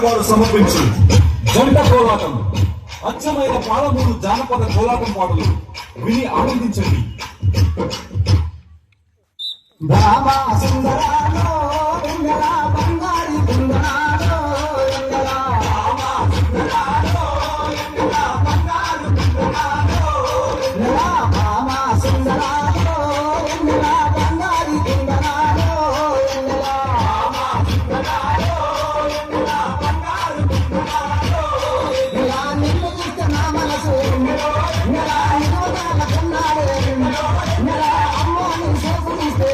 వారు సమర్పించు జంట కోలాటం అచ్చమైన పాలమూరు జానపద కోలాటం పాటలు విని ఆనందించండి. బాబా సుందరాలో వెంగళ బంగారి కుందనాలో వెంగళ బాబా సుందరాలో వెంగళ బంగారు కుందనాలో వెంగళ బాబా సుందరాలో వెంగళ బంగారి కుందనాలో వెంగళ బాబా సుందరాలో వెంగళ బంగారు కుందనాలో వెంగళ నిన్ను చూస్తే నా మనసు వెంగళ నిరోధాల కన్నాడే వెంగళ అమ్మో నీ సోపు చూస్తే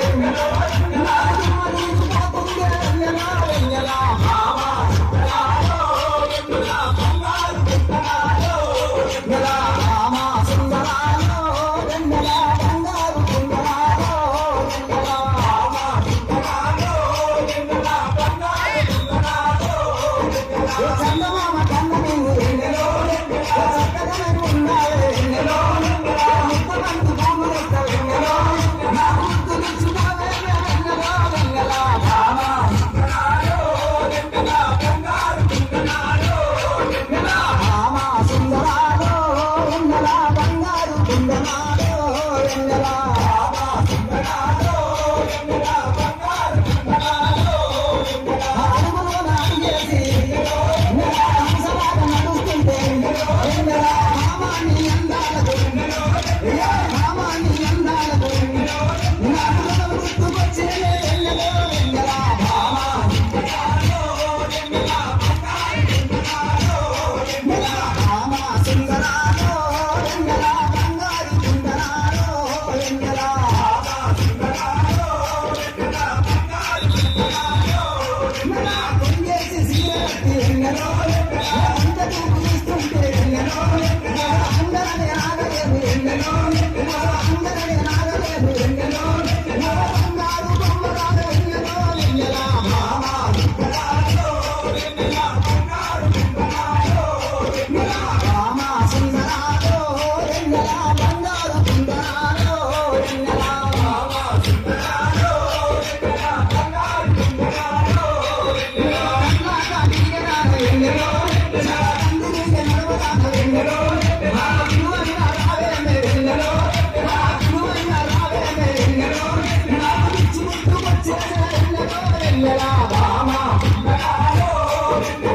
Bye.